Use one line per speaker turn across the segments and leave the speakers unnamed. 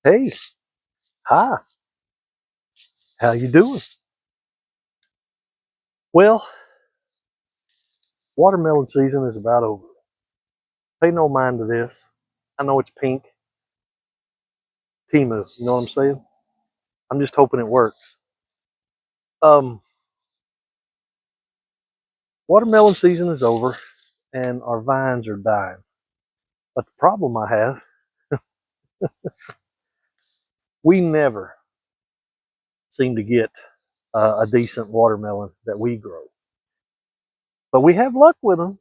Hey, hi, how you doing? Well, watermelon season is about over. Pay no mind to this. I know it's pink. Timu, you know what I'm saying? I'm just hoping it works. Um, Watermelon season is over and our vines are dying. But the problem I have, we never seem to get a decent watermelon that we grow. But we have luck with them.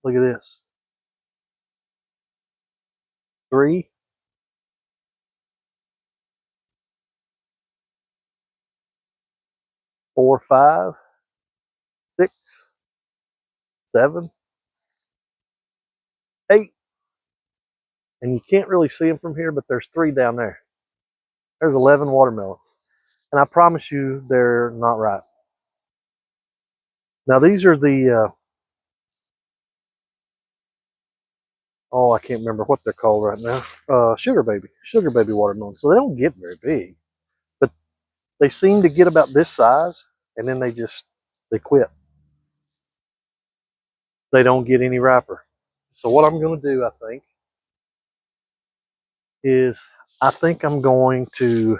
Look at this. 3, 4, 5, 6, 7, 8. And you can't really see them from here, but there's 3 down there. There's 11 watermelons. And I promise you they're not ripe. Now these are the, I can't remember what they're called right now. Sugar baby watermelons. So they don't get very big, but they seem to get about this size and then they quit. They don't get any riper. So what I'm going to do, I think I'm going to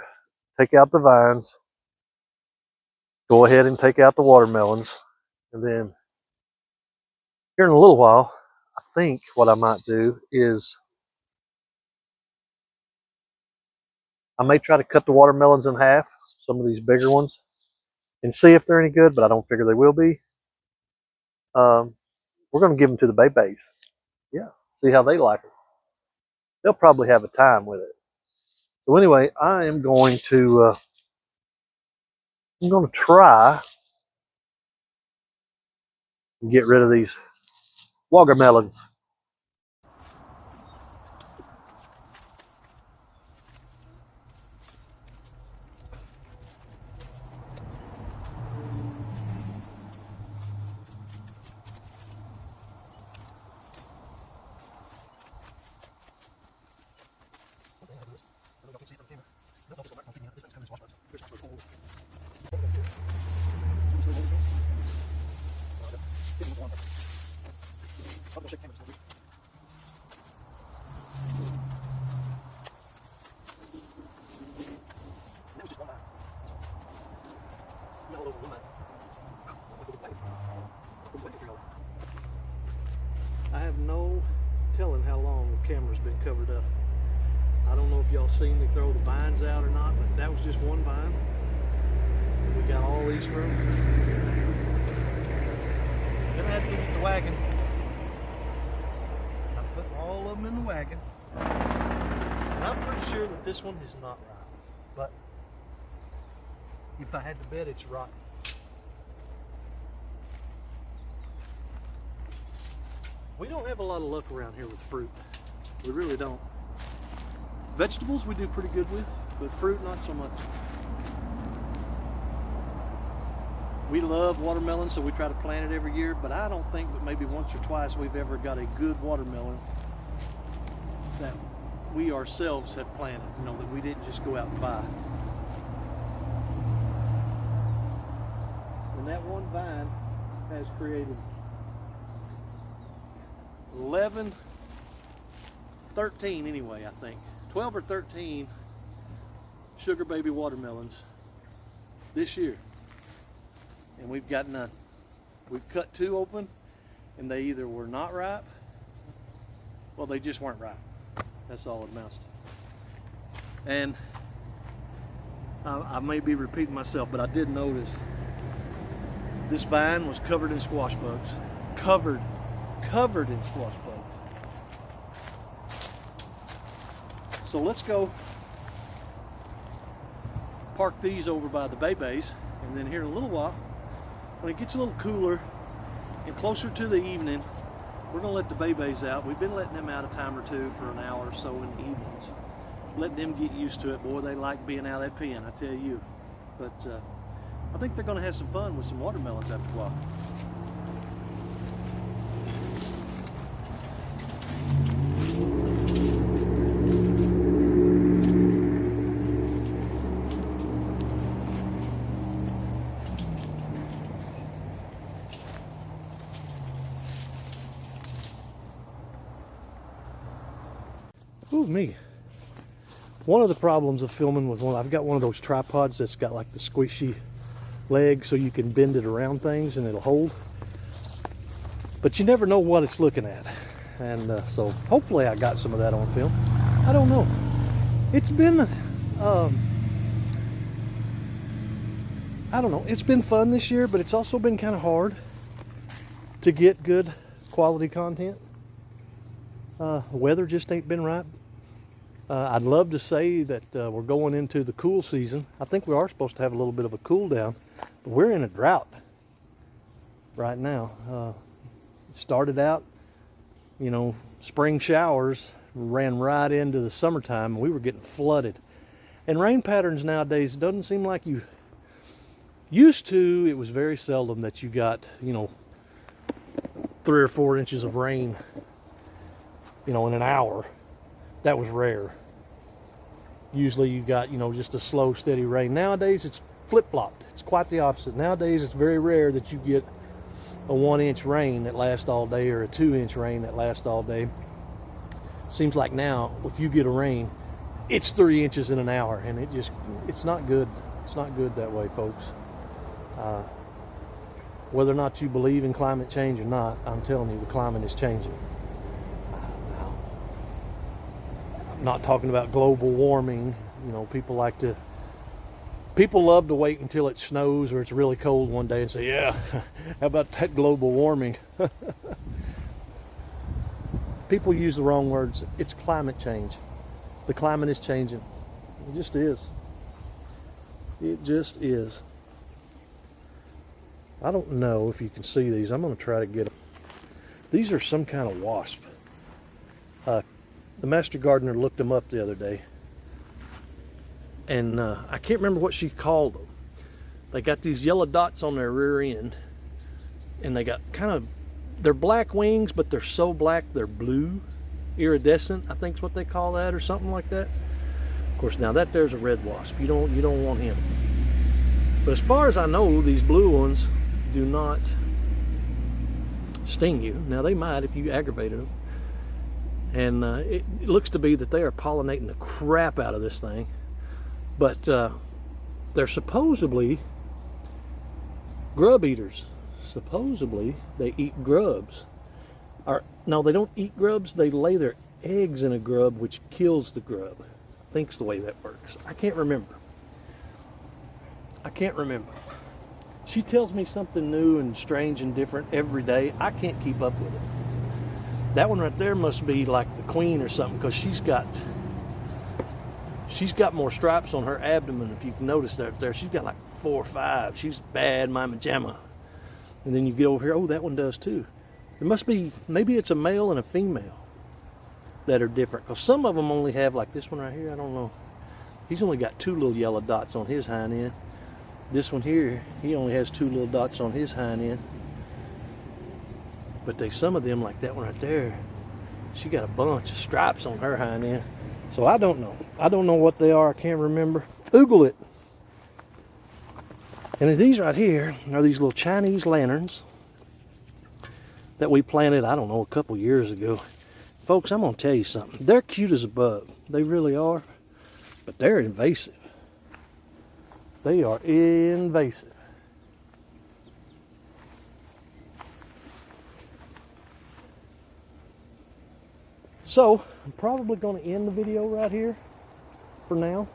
take out the vines, go ahead and take out the watermelons, and then here in a little while, I think what I might do is I may try to cut the watermelons in half, some of these bigger ones, and see if they're any good, but I don't figure they will be. We're going to give them to the babies. Yeah, see how they like it. They'll probably have a time with it. So anyway, I'm going to try and get rid of these watermelons. I have no telling how long the camera's been covered up. I don't know if y'all seen me throw the vines out or not, but that was just one vine. We got all these from. Then I had to get the wagon. I put all of them in the wagon. And I'm pretty sure that this one is not ripe, but if I had to bet, it's rotten. We don't have a lot of luck around here with fruit. We really don't. Vegetables we do pretty good with, but fruit not so much. We love watermelon, so we try to plant it every year, but I don't think that maybe once or twice we've ever got a good watermelon that we ourselves have planted, that we didn't just go out and buy. And that one vine has created 13 anyway, I think. 12 or 13 sugar baby watermelons this year. And we've got none. We've cut 2 open and they either were not ripe, well, they just weren't ripe. That's all it amounts to. And I may be repeating myself, but I did notice this vine was covered in squash bugs. Covered in squash bugs. So let's go park these over by the babies, and then here in a little while, when it gets a little cooler and closer to the evening, we're going to let the babies out. We've been letting them out a time or two for an hour or so in the evenings. Let them get used to it. Boy, they like being out of that pen, I tell you. But I think they're going to have some fun with some watermelons after a while. Ooh, me. One of the problems of filming with I've got one of those tripods that's got like the squishy leg so you can bend it around things and it'll hold. But you never know what it's looking at. And so hopefully I got some of that on film. I don't know. It's been, I don't know, it's been fun this year, but it's also been kind of hard to get good quality content. The weather just ain't been right. I'd love to say that we're going into the cool season. I think we are supposed to have a little bit of a cool down, but we're in a drought right now. It started out, you know, spring showers ran right into the summertime, and we were getting flooded. And rain patterns nowadays, it doesn't seem like you used to. It was very seldom that you got, you know, 3 or 4 inches of rain, you know, in an hour. That was rare. Usually you got, you know, just a slow, steady rain. Nowadays it's flip-flopped. It's quite the opposite. Nowadays it's very rare that you get a 1-inch rain that lasts all day or a 2-inch rain that lasts all day. Seems like now if you get a rain, it's 3 inches in an hour, and it's not good. It's not good that way, folks. Whether or not you believe in climate change or not, I'm telling you, the climate is changing. I'm not talking about global warming. You know, people love to wait until it snows or it's really cold one day and say, yeah, how about that global warming? People use the wrong words. It's climate change. The climate is changing. It just is. It just is. I don't know if you can see these. I'm going to try to get them. These are some kind of wasp. The master gardener looked them up the other day, and I can't remember what she called them. They got these yellow dots on their rear end, and they got they're black wings, but they're so black they're blue, iridescent, I think is what they call that, or something like that. Of course, now there's a red wasp. You don't want him. But as far as I know, these blue ones do not sting you. Now they might if you aggravated them. And it looks to be that they are pollinating the crap out of this thing. But they're supposedly grub eaters. Supposedly they eat grubs. No, they don't eat grubs. They lay their eggs in a grub, which kills the grub. I think's the way that works. I can't remember. She tells me something new and strange and different every day. I can't keep up with it. That one right there must be like the queen or something, because she's got more stripes on her abdomen. If you can notice that there, she's got like 4 or 5. She's bad mama jamma. And then you get over here, oh, that one does too. There must be, maybe it's a male and a female that are different, because some of them only have, like this one right here, I don't know. He's only got 2 little yellow dots on his hind end. This one here, he only has 2 little dots on his hind end. But some of them, like that one right there, she got a bunch of stripes on her hind end. So I don't know. I don't know what they are. I can't remember. Google it. And these right here are these little Chinese lanterns that we planted, I don't know, a couple years ago. Folks, I'm going to tell you something. They're cute as a bug. They really are. But they're invasive. They are invasive. So, I'm probably going to end the video right here for now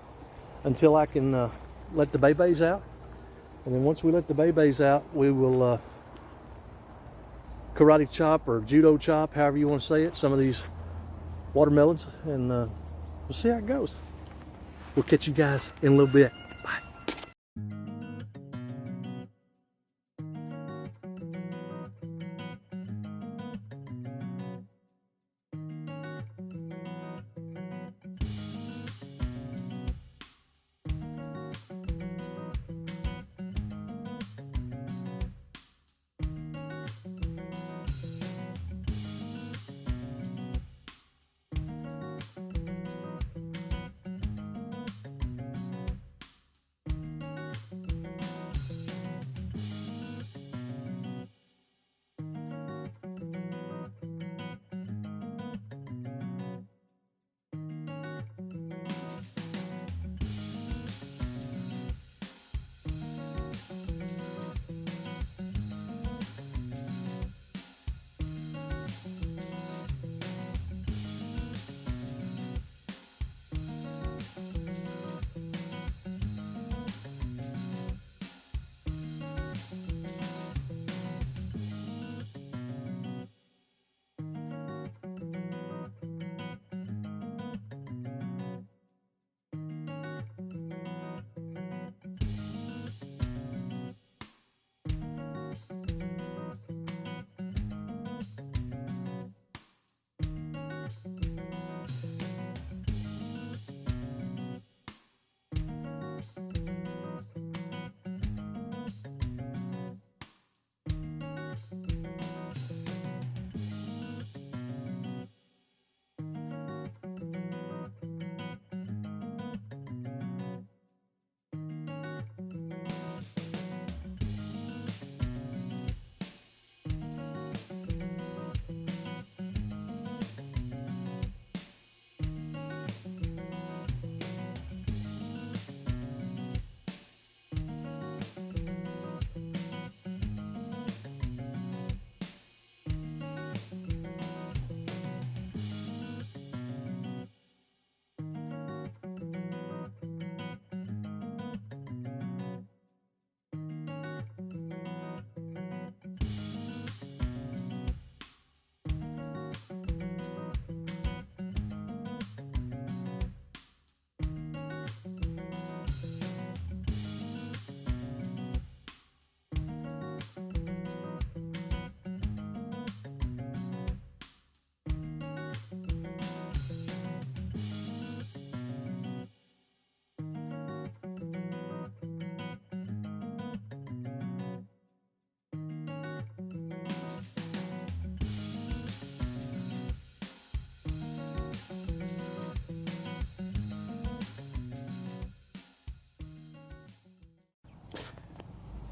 until I can let the babies out. And then once we let the babies out, we will karate chop or judo chop, however you want to say it, some of these watermelons, and we'll see how it goes. We'll catch you guys in a little bit.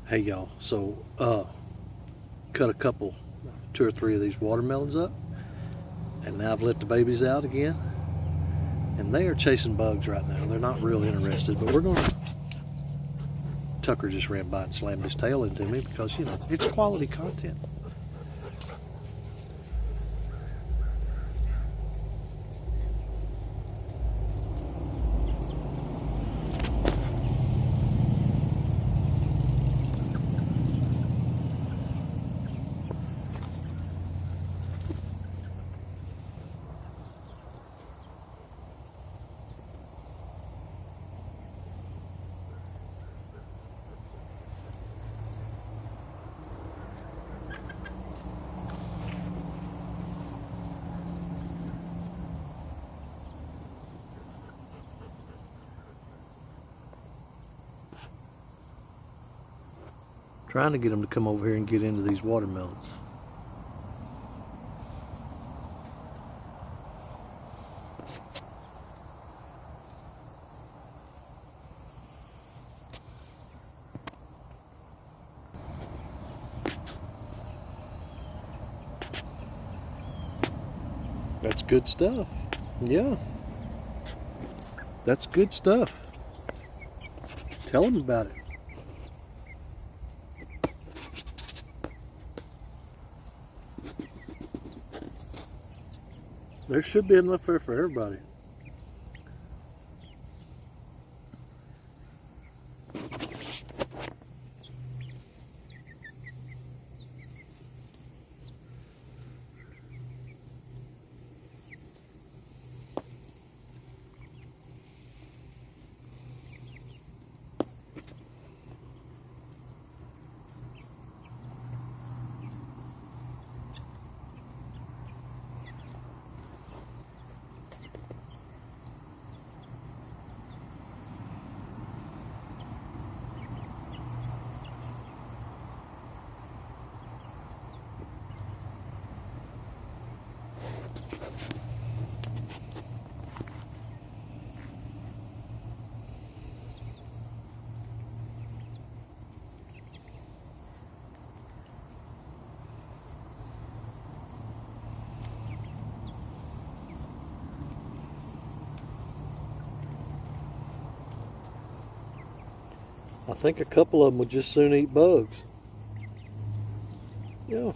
Hey y'all, so cut a couple, 2 or 3 of these watermelons up, and now I've let the babies out again, and they are chasing bugs right now. They're not real interested, but we're gonna. Tucker just ran by and slammed his tail into me because, you know, it's quality content. Trying to get them to come over here and get into these watermelons. That's good stuff. Yeah. That's good stuff. Tell them about it. There should be enough there for everybody. I think a couple of them would just soon eat bugs. Yeah.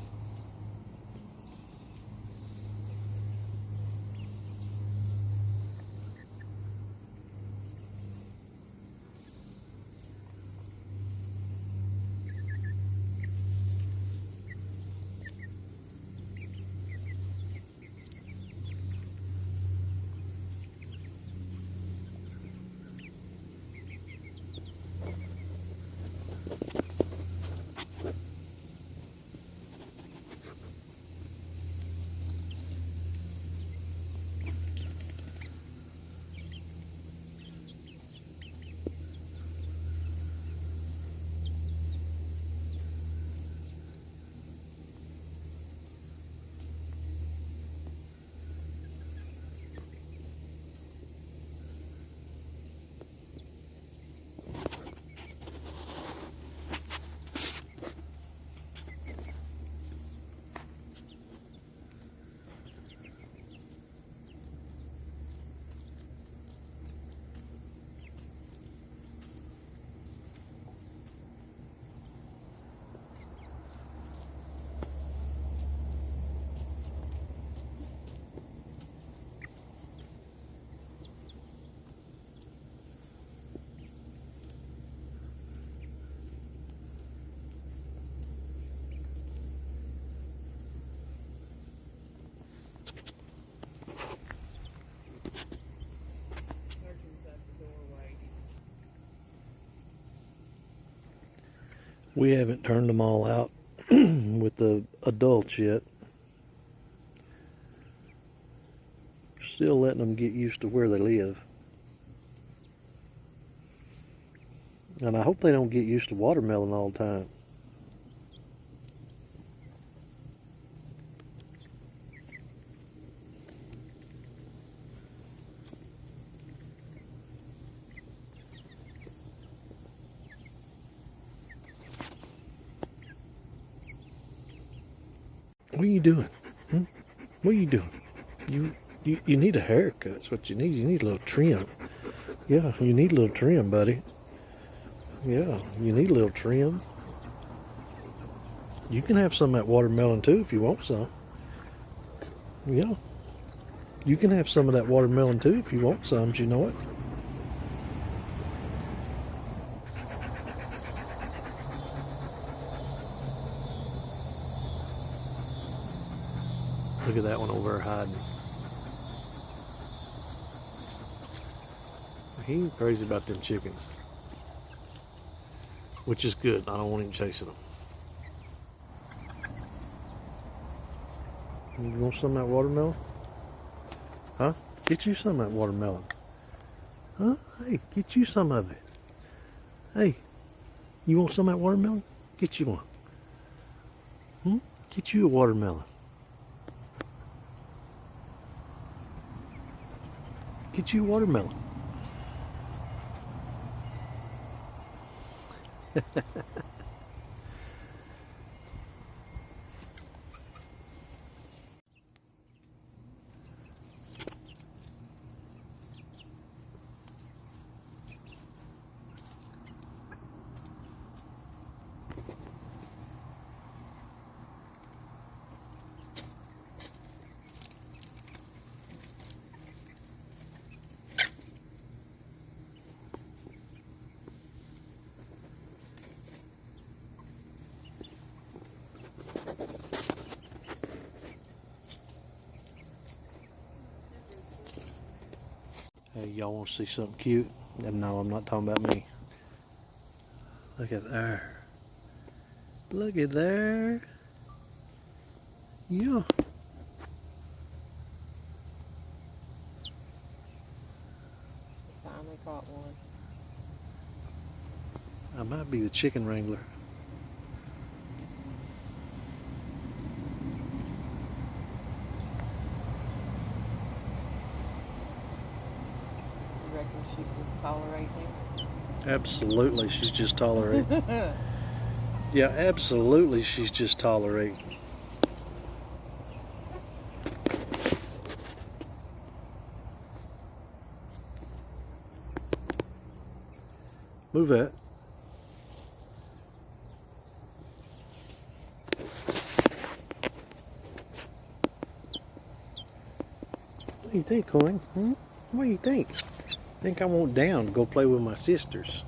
We haven't turned them all out with the adults yet. Still letting them get used to where they live. And I hope they don't get used to watermelon all the time. What are you doing? Hmm? What are you doing? You need a haircut. That's what you need. You need a little trim. Yeah, you need a little trim, buddy. Yeah, you need a little trim. You can have some of that watermelon too if you want some. Yeah. You can have some of that watermelon too if you want some, you know it. Look at that one over there hiding. He ain't crazy about them chickens. Which is good. I don't want him chasing them. You want some of that watermelon? Huh? Get you some of that watermelon. Huh? Hey, get you some of it. Hey, you want some of that watermelon? Get you one. Get you a watermelon. Get you a watermelon. Hey, y'all want to see something cute? And no, I'm not talking about me. Look at there. Look at there. Yeah.
Finally caught one.
I might be the chicken wrangler.
You reckon she was tolerating?
Absolutely, she's just tolerating. Yeah, absolutely, she's just tolerating. Move that. What do you think, Coin? What do you think? Think I want down to go play with my sisters?